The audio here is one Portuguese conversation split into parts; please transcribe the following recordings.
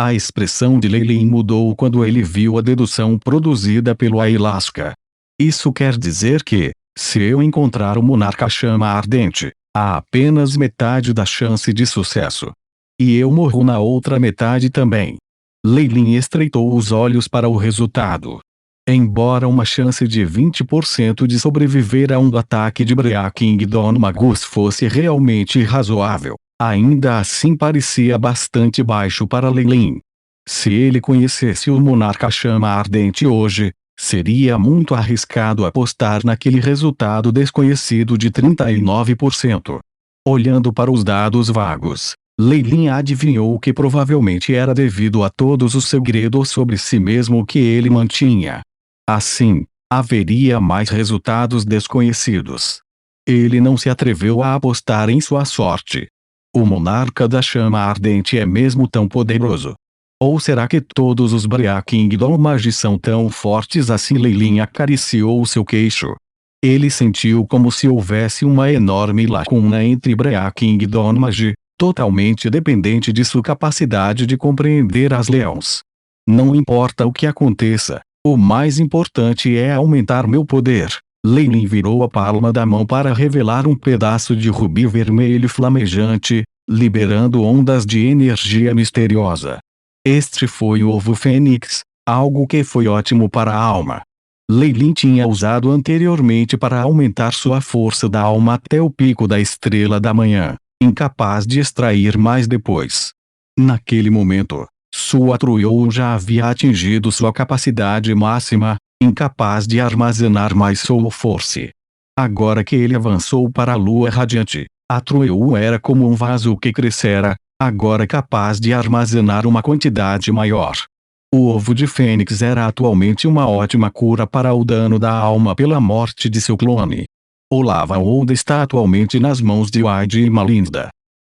A expressão de Lei Lin mudou quando ele viu a dedução produzida pelo Ayahuasca. Isso quer dizer que, se eu encontrar o monarca chama ardente, há apenas metade da chance de sucesso. E eu morro na outra metade também. Lei Lin estreitou os olhos para o resultado. Embora uma chance de 20% de sobreviver a um ataque de Breaking Dawn Magus fosse realmente razoável, ainda assim parecia bastante baixo para Lei Lin. Se ele conhecesse o monarca chama ardente hoje, seria muito arriscado apostar naquele resultado desconhecido de 39%. Olhando para os dados vagos, Lei Lin adivinhou que provavelmente era devido a todos os segredos sobre si mesmo que ele mantinha. Assim, haveria mais resultados desconhecidos. Ele não se atreveu a apostar em sua sorte. O monarca da chama ardente é mesmo tão poderoso? Ou será que todos os Breaking Dawn Magi são tão fortes assim? Lei Lin acariciou seu queixo. Ele sentiu como se houvesse uma enorme lacuna entre Breaking Dawn Magi, totalmente dependente de sua capacidade de compreender as leões. Não importa o que aconteça, o mais importante é aumentar meu poder. Lei Lin virou a palma da mão para revelar um pedaço de rubi vermelho flamejante, liberando ondas de energia misteriosa. Este foi o ovo fênix, algo que foi ótimo para a alma. Lei Lin tinha usado anteriormente para aumentar sua força da alma até o pico da estrela da manhã, incapaz de extrair mais depois. Naquele momento, sua Truo já havia atingido sua capacidade máxima, incapaz de armazenar mais Soul Force. Agora que ele avançou para a lua radiante, a Truo era como um vaso que crescera, agora capaz de armazenar uma quantidade maior. O ovo de Fênix era atualmente uma ótima cura para o dano da alma pela morte de seu clone. O Lava Old está atualmente nas mãos de Wide e Malinda.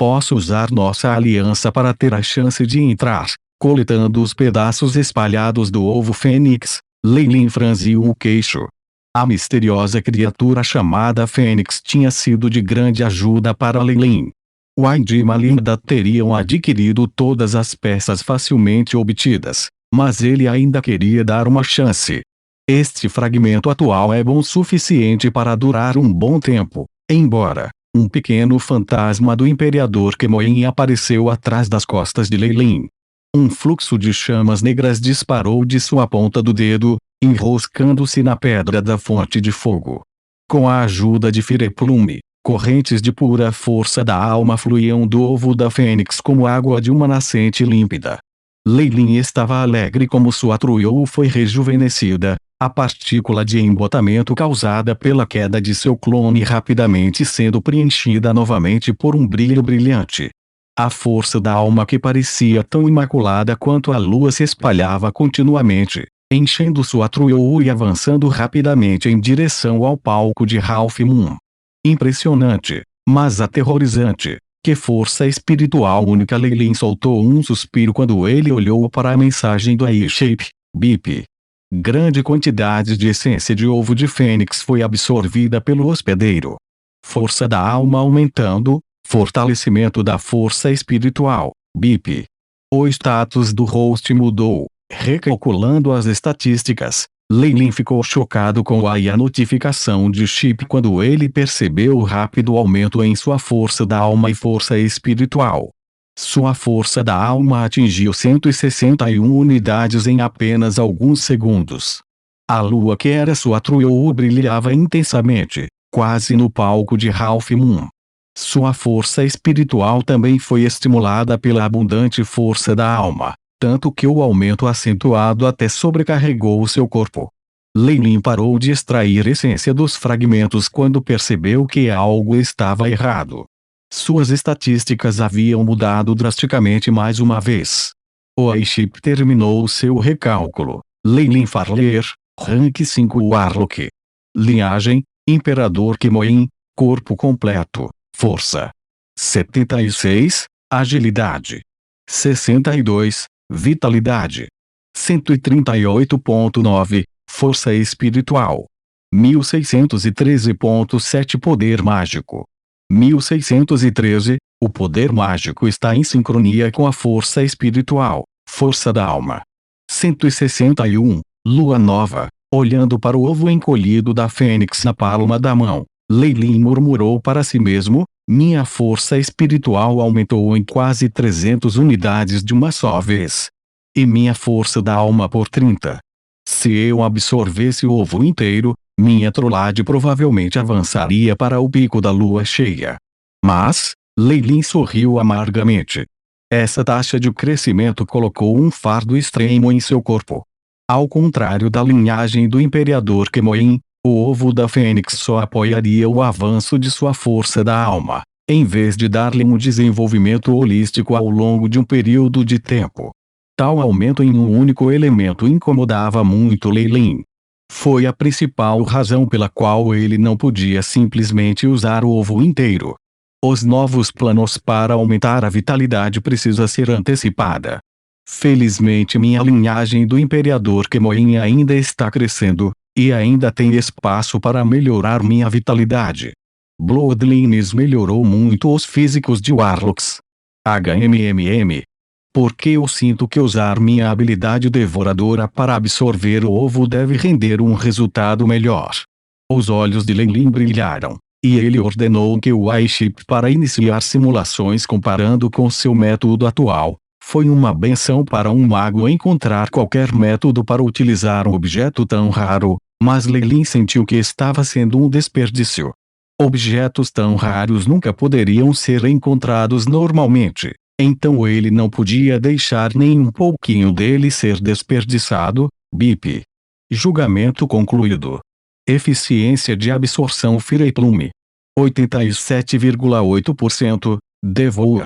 Posso usar nossa aliança para ter a chance de entrar, coletando os pedaços espalhados do ovo Fênix. Lei Lin franziu o queixo. A misteriosa criatura chamada Fênix tinha sido de grande ajuda para Lei Lin. Wide e Malinda teriam adquirido todas as peças facilmente obtidas, mas ele ainda queria dar uma chance. Este fragmento atual é bom o suficiente para durar um bom tempo, embora um pequeno fantasma do Imperador Kemoin apareceu atrás das costas de Lei Lin. Um fluxo de chamas negras disparou de sua ponta do dedo, enroscando-se na pedra da fonte de fogo. Com a ajuda de Fireplume, correntes de pura força da alma fluíam do ovo da Fênix como água de uma nascente límpida. Lei Lin estava alegre como sua Truo foi rejuvenescida, a partícula de embotamento causada pela queda de seu clone rapidamente sendo preenchida novamente por um brilho brilhante. A força da alma que parecia tão imaculada quanto a lua se espalhava continuamente, enchendo sua Truo e avançando rapidamente em direção ao palco de Ralph Moon. Impressionante, mas aterrorizante. Que força espiritual única! Lei Lin soltou um suspiro quando ele olhou para a mensagem do I-Shape, BIP. Grande quantidade de essência de ovo de Fênix foi absorvida pelo hospedeiro. Força da alma aumentando, fortalecimento da força espiritual, BIP. O status do host mudou. Recalculando as estatísticas, Lei Lin ficou chocado com a notificação de chip quando ele percebeu o rápido aumento em sua força da alma e força espiritual. Sua força da alma atingiu 161 unidades em apenas alguns segundos. A lua que era sua Truo brilhava intensamente, quase no palco de Ralph Moon. Sua força espiritual também foi estimulada pela abundante força da alma, tanto que o aumento acentuado até sobrecarregou seu corpo. Lei Lin parou de extrair essência dos fragmentos quando percebeu que algo estava errado. Suas estatísticas haviam mudado drasticamente mais uma vez. O I-Chip terminou seu recálculo. Lei Lin Farler, Rank 5 Warlock. Linhagem, Imperador Kemoin, corpo completo, força. 76, agilidade. 62, vitalidade. 138.9, força espiritual. 1613.7 poder mágico. 1613, o poder mágico está em sincronia com a força espiritual, força da alma. 161. Lua nova. Olhando para o ovo encolhido da fênix na palma da mão, Lei Lin murmurou para si mesmo: minha força espiritual aumentou em quase 300 unidades de uma só vez. E minha força da alma por 30. Se eu absorvesse o ovo inteiro, minha trollade provavelmente avançaria para o pico da lua cheia. Mas, Lei Lin sorriu amargamente. Essa taxa de crescimento colocou um fardo extremo em seu corpo. Ao contrário da linhagem do imperador Kemoin, o ovo da fênix só apoiaria o avanço de sua força da alma, em vez de dar-lhe um desenvolvimento holístico ao longo de um período de tempo. Tal aumento em um único elemento incomodava muito Lei Lin. Foi a principal razão pela qual ele não podia simplesmente usar o ovo inteiro. Os novos planos para aumentar a vitalidade precisam ser antecipada. Felizmente minha linhagem do imperador Kemoin ainda está crescendo, e ainda tem espaço para melhorar minha vitalidade. Bloodlines melhorou muito os físicos de Warlocks. HMMM. Porque eu sinto que usar minha habilidade devoradora para absorver o ovo deve render um resultado melhor. Os olhos de Lei Lin brilharam, e ele ordenou que o iShip para iniciar simulações comparando com seu método atual. Foi uma benção para um mago encontrar qualquer método para utilizar um objeto tão raro, mas Lei Lin sentiu que estava sendo um desperdício. Objetos tão raros nunca poderiam ser encontrados normalmente, então ele não podia deixar nem um pouquinho dele ser desperdiçado. BIP. Julgamento concluído. Eficiência de absorção Fireplume. 87,8%, Devour.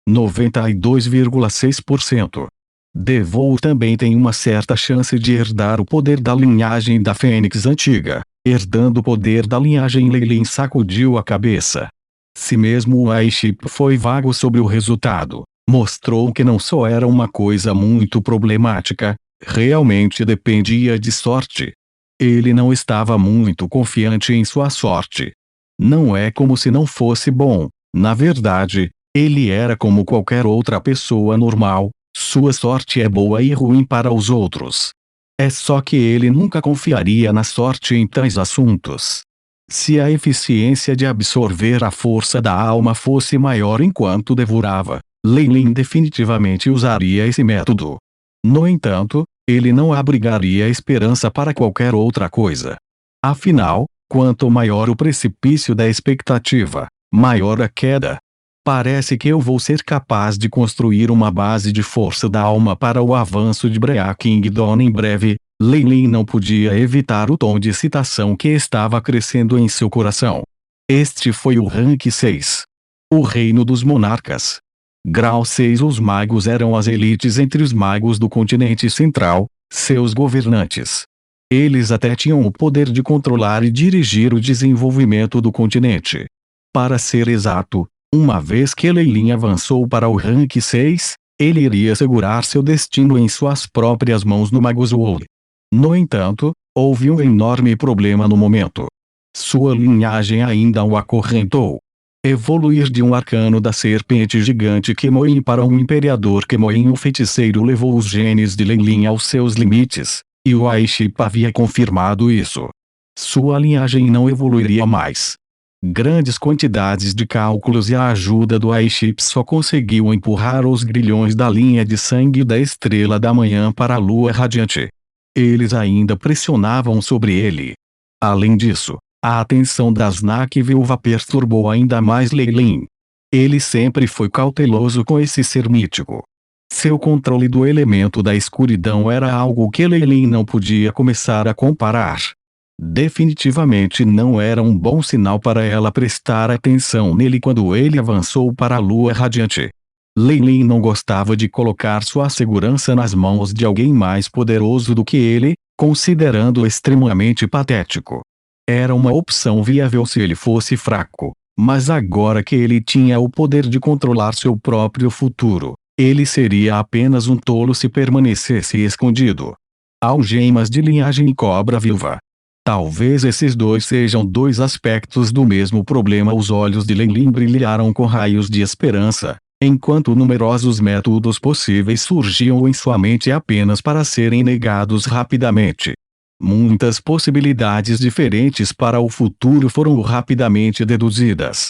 92,6%. Devour também tem uma certa chance de herdar o poder da linhagem da fênix antiga. Herdando o poder da linhagem, Lei Lin sacudiu a cabeça. Se mesmo o iShip foi vago sobre o resultado, mostrou que não só era uma coisa muito problemática, realmente dependia de sorte. Ele não estava muito confiante em sua sorte. Não é como se não fosse bom, na verdade, ele era como qualquer outra pessoa normal, sua sorte é boa e ruim para os outros. É só que ele nunca confiaria na sorte em tais assuntos. Se a eficiência de absorver a força da alma fosse maior enquanto devorava, Lei Lin definitivamente usaria esse método. No entanto, ele não abrigaria esperança para qualquer outra coisa. Afinal, quanto maior o precipício da expectativa, maior a queda. Parece que eu vou ser capaz de construir uma base de força da alma para o avanço de Brea Kingdom em breve. Lei Lin não podia evitar o tom de excitação que estava crescendo em seu coração. Este foi o rank 6. O reino dos monarcas. Grau 6. Os magos eram as elites entre os magos do continente central, seus governantes. Eles até tinham o poder de controlar e dirigir o desenvolvimento do continente. Para ser exato, uma vez que Lei Lin avançou para o rank 6, ele iria segurar seu destino em suas próprias mãos no Magus World. No entanto, houve um enorme problema no momento. Sua linhagem ainda o acorrentou. Evoluir de um arcano da serpente gigante Kemoin para um imperador Kemoin, o feiticeiro levou os genes de Lei Lin aos seus limites, e o iShip havia confirmado isso. Sua linhagem não evoluiria mais. Grandes quantidades de cálculos e a ajuda do iShip só conseguiu empurrar os grilhões da linha de sangue da estrela da manhã para a lua radiante. Eles ainda pressionavam sobre ele. Além disso, a atenção das Nakviúva perturbou ainda mais Lei Lin. Ele sempre foi cauteloso com esse ser mítico. Seu controle do elemento da escuridão era algo que Lei Lin não podia começar a comparar. Definitivamente não era um bom sinal para ela prestar atenção nele quando ele avançou para a lua radiante. Lei Lin não gostava de colocar sua segurança nas mãos de alguém mais poderoso do que ele, considerando extremamente patético. Era uma opção viável se ele fosse fraco, mas agora que ele tinha o poder de controlar seu próprio futuro, ele seria apenas um tolo se permanecesse escondido. Algemas de linhagem e cobra viúva. Talvez esses dois sejam dois aspectos do mesmo problema. Os olhos de Lei Lin brilharam com raios de esperança. enquanto numerosos métodos possíveis surgiam em sua mente apenas para serem negados rapidamente. Muitas possibilidades diferentes para o futuro foram rapidamente deduzidas.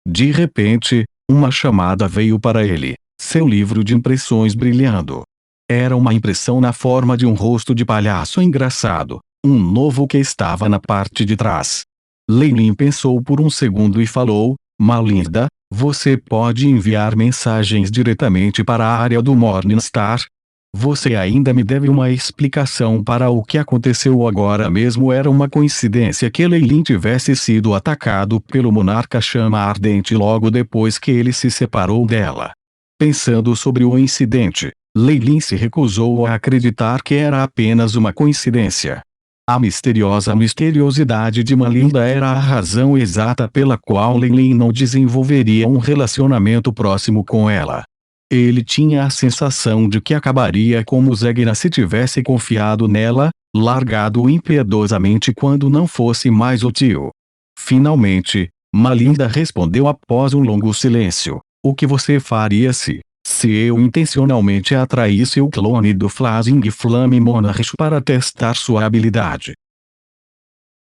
De repente, uma chamada veio para ele, seu livro de impressões brilhando. Era uma impressão na forma de um rosto de palhaço engraçado, um novo que estava na parte de trás. Leilin pensou por um segundo e falou: Malinda, você pode enviar mensagens diretamente para a área do Morningstar? Você ainda me deve uma explicação para o que aconteceu agora mesmo. Era uma coincidência que Leilin tivesse sido atacado pelo monarca chama ardente logo depois que ele se separou dela. Pensando sobre o incidente, Leilin se recusou a acreditar que era apenas uma coincidência. A misteriosidade de Malinda era a razão exata pela qual Leilin não desenvolveria um relacionamento próximo com ela. Ele tinha a sensação de que acabaria como Zegna se tivesse confiado nela, largado impiedosamente quando não fosse mais útil. Finalmente, Malinda respondeu após um longo silêncio: o que você faria se eu intencionalmente atraísse o clone do Flashing Flame Monarch para testar sua habilidade?